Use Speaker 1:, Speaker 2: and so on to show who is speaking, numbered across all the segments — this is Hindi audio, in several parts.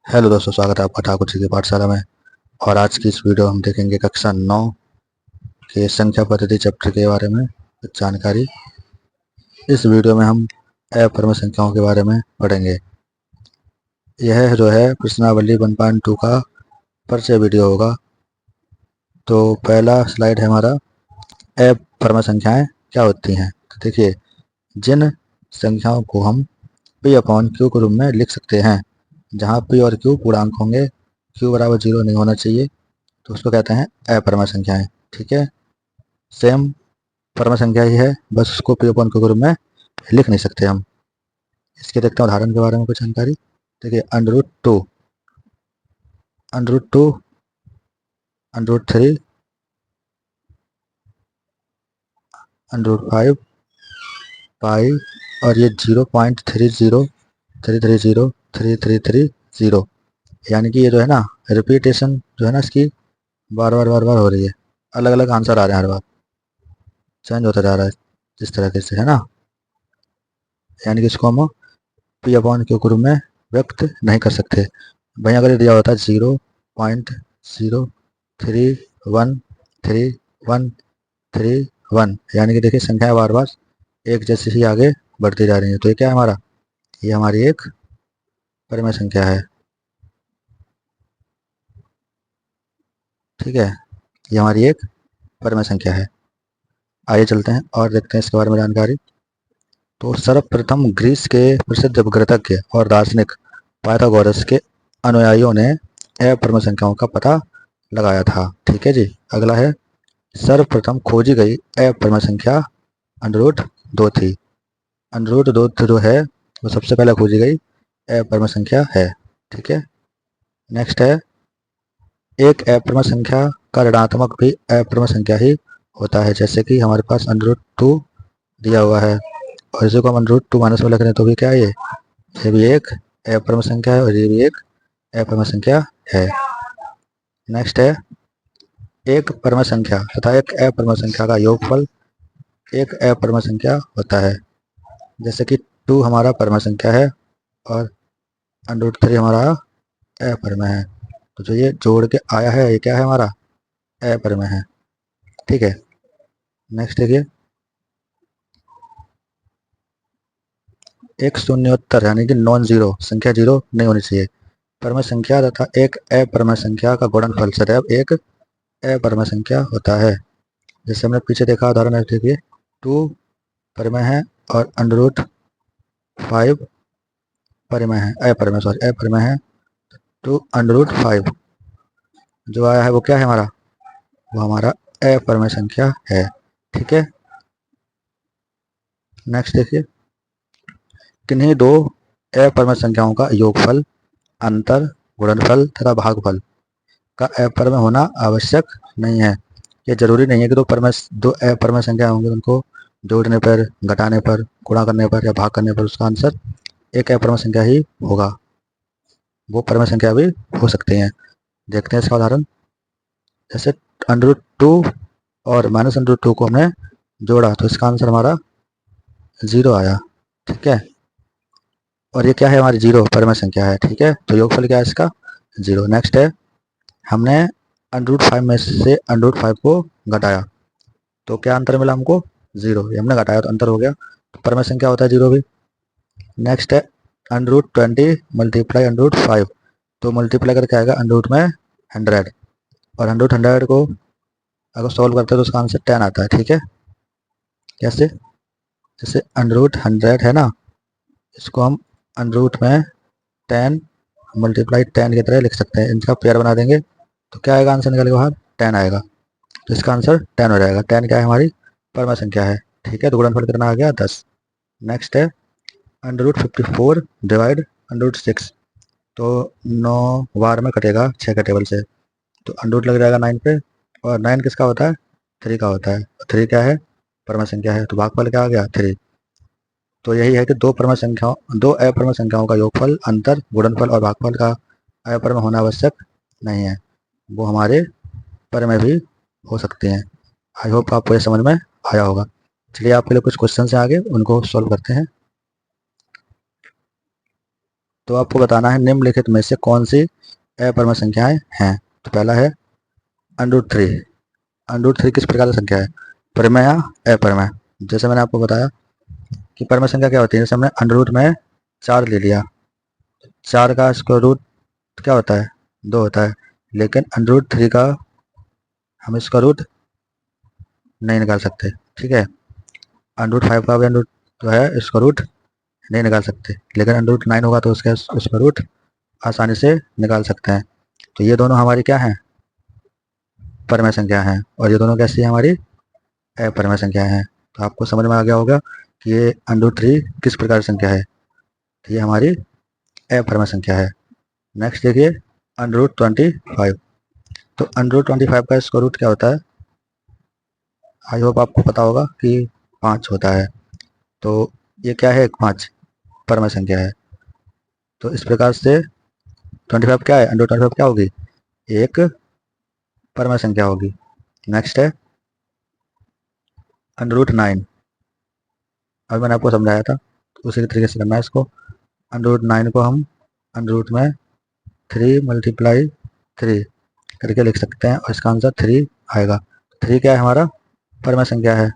Speaker 1: हेलो दोस्तों, स्वागत है आपका ठाकुर जी की पाठशाला में। और आज की इस वीडियो हम देखेंगे कक्षा 9 के संख्या पद्धति चैप्टर के बारे में कुछ जानकारी। इस वीडियो में हम अपूर्ण संख्याओं के बारे में पढ़ेंगे। यह जो है प्रश्नावली 1.2 का परिचय वीडियो होगा। तो पहला स्लाइड है हमारा, अपूर्ण संख्याएं क्या होती हैं। तो देखिए, जिन संख्याओं को हम पी अपॉन क्यू के रूप में लिख सकते हैं, जहाँ पी और क्यू पूर्णांक होंगे, क्यू बराबर 0 नहीं होना चाहिए, तो उसको कहते हैं अपूर्ण संख्याएं। ठीक है, सेम परम संख्या ही है, बस उसको पी अपॉन क्यू के रूप में लिख नहीं सकते हम। इसके देखते हैं उदाहरण के बारे में कुछ जानकारी। देखिए, √2, √2, √3, √5, पाई, और ये 0.30330333, यानी कि ये जो है ना, रिपीटेशन जो है ना इसकी, बार बार हो रही है। अलग अलग आंसर आ रहे हैं, हर बार चेंज होता जा रहा है जिस तरीके से, है ना। यानी कि इसको हम पी अपॉन क्यू के रूप में व्यक्त नहीं कर सकते। भाई अगर ये दिया होता 0.0313131, यानी कि देखिए संख्या बार बार एक जैसे ही आगे बढ़ती जा रही है, तो ये क्या है हमारा, ये हमारी एक परिमेय संख्या है। ठीक है, ये हमारी एक परिमेय संख्या है। आइए चलते हैं और देखते हैं इसके बारे में जानकारी। तो सर्वप्रथम ग्रीस के प्रसिद्ध गणितज्ञ और दार्शनिक पाइथागोरस के अनुयायियों ने अपूर्ण संख्याओं का पता लगाया था। ठीक है जी। अगला है, सर्वप्रथम खोजी गई अपूर्ण संख्या √2 थी। √2 जो है वो सबसे पहले खोजी गई अपूर्ण संख्या है। ठीक है, नेक्स्ट है, एक अपूर्ण संख्या का ऋणात्मक भी अपूर्ण संख्या ही होता है। जैसे कि हमारे पास √2 दिया हुआ है और इसी को हम √2 माइनस में लिख रहे हैं, तो भी क्या है, ये भी एक अपूर्ण संख्या है और ये भी एक अपूर्ण संख्या है। नेक्स्ट है, एक पूर्ण संख्या तथा एक अपूर्ण संख्या का योगफल एक अपूर्ण संख्या होता है। जैसे कि 2 हमारा पूर्ण संख्या है और √3 हमारा अपूर्ण है, तो जो ये जोड़ के आया है ये क्या है, हमारा अपूर्ण है। ठीक है, नेक्स्ट देखिए, एक शून्योत्तर यानी कि नॉन जीरो संख्या 0 नहीं होनी चाहिए। पूर्ण संख्या तथा एक अपूर्ण संख्या का गुणनफल सदैव एक अपूर्ण संख्या होता है। जैसे हमने पीछे देखा उदाहरण है, देखिए 2 पूर्ण है और √5 पूर्ण है, अपूर्ण है। तो √5 जो आया है वो क्या है हमारा, वो हमारा अपूर्ण संख्या है। ठीक है, नेक्स्ट देखिए, किन्हीं दो अपूर्ण संख्याओं का योगफल, अंतर, गुणनफल तथा भागफल का अपूर्ण होना आवश्यक नहीं है। ये जरूरी नहीं है कि दो अपूर्ण संख्या होंगे, उनको जोड़ने पर, घटाने पर, गुणा करने पर या भाग करने पर उसका आंसर एक अपूर्ण संख्या ही होगा। वो पूर्ण संख्या भी हो सकते हैं। देखते हैं इसका उदाहरण। जैसे √2 और -√2 को हमने जोड़ा तो इसका आंसर हमारा 0 आया। ठीक है, और ये क्या है, हमारी 0 पूर्ण संख्या है। ठीक है, तो योगफल क्या है इसका, 0। नेक्स्ट है, हमने √5 में से √5 को घटाया तो क्या अंतर मिला हमको, 0। ये हमने घटाया तो अंतर हो गया, तो पूर्ण संख्या होता है 0 भी। नेक्स्ट है, √20 मल्टीप्लाई √5, तो मल्टीप्लाई करके आएगा √ में 100, और 100 को अगर सॉल्व करते हैं तो उसका आंसर 10 आता है। ठीक है, कैसे, जैसे √100 है ना, इसको हम √ में 10 मल्टीप्लाई 10 की तरह लिख सकते हैं। इनका पेयर बना देंगे तो क्या आएगा, आंसर निकल के बाहर 10 आएगा, तो इसका आंसर 10 हो जाएगा। 10 क्या है, हमारी पूर्ण संख्या है। ठीक है, तो गुणनफल कितना आ गया, 10। नेक्स्ट है, √54 डिवाइड √6, तो 9 बार में कटेगा 6 का टेबल से, तो √ लग जाएगा 9 पे, और 9 किसका होता है, 3 का होता है। 3 क्या है, पूर्ण संख्या है, तो भागफल क्या आ गया, 3। तो यही है कि दो अपूर्ण संख्याओं का योगफल, अंतर, गुणनफल और भागफल का अपूर्ण होना आवश्यक नहीं है, वो हमारे पूर्ण भी हो सकते हैं। आई होप आपको ये समझ में आया होगा। चलिए आपके लिए कुछ क्वेश्चन हैं आगे, उनको सॉल्व करते हैं। तो आपको बताना है निम्नलिखित में से कौन सी अपरिमेय संख्याएं हैं। तो पहला है √3। √3 किस प्रकार की संख्या है, परिमेय या अपरिमेय। जैसे मैंने आपको बताया कि परिमेय संख्या क्या होती है, जैसे हमने अंडर में 4 ले लिया, 4 का स्क्वायर रूट क्या होता है, 2 होता है, लेकिन √3 का हम इसका रूट नहीं निकाल सकते। ठीक है, √5 का भी अंडर जो है इसका रूट नहीं निकाल सकते, लेकिन √9 होगा तो उसका रूट आसानी से निकाल सकते हैं। तो ये दोनों हमारी क्या हैं, परिमेय संख्या हैं, और ये दोनों कैसी है, हमारी अपरिमेय संख्या हैं। तो आपको समझ में आ गया होगा कि ये √3 किस प्रकार की संख्या है। तो ये हमारी अपरिमेय संख्या है। नेक्स्ट देखिए √25। तो √25 का स्क्वायर रूट क्या होता है, आई होप आपको पता होगा कि 5 होता है। तो ये क्या है, 5 परिमेय संख्या है। तो इस प्रकार से 25 क्या है, √25 क्या होगी, एक परिमेय संख्या होगी। नेक्स्ट है √9। अभी मैंने आपको समझाया था, तो उसी तरीके से करना है इसको। √9 को हम अंडर में 3 × 3 करके लिख सकते हैं, और इसका आंसर 3 आएगा। 3 क्या है, हमारा परिमेय संख्या है।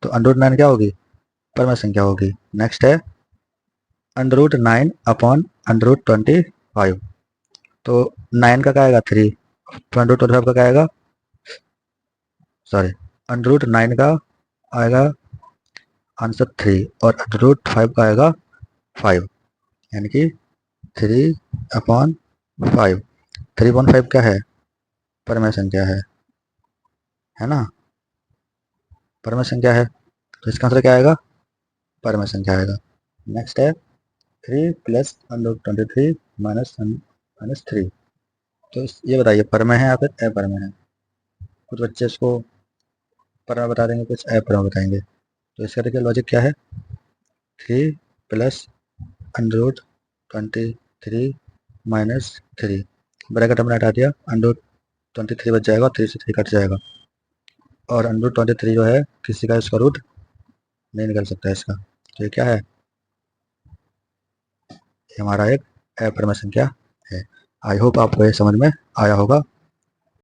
Speaker 1: तो √9 क्या होगी, परिमेय संख्या होगी। नेक्स्ट है √9 अपॉन √25। तो 9 का क्या आएगा, 3, √25 का क्या आएगा, सॉरी, √9 का आएगा आंसर 3, और √5 का आएगा 5, यानी कि 3/5। 3/5 क्या है, परिमेय संख्या है ना, परिमेय संख्या है। तो इसका आंसर क्या आएगा, परिमेय संख्या आएगा। नेक्स्ट है 3 + √23 - 3। तो ये बताइए परिमेय है या फिर अपरिमेय है। कुछ बच्चे इसको परिमेय बता देंगे, कुछ अपरिमेय बताएंगे। तो इसका देखिए लॉजिक क्या है, 3 + √23 - 3, ब्रैकेट हमने हटा दिया, √23 बच जाएगा, 3 से 3 कट जाएगा, और √23 जो है किसी का इसका रूट नहीं निकल सकता है इसका। तो ये क्या है, ये हमारा एक अपरिमेय संख्या है। आई होप आपको ये समझ में आया होगा।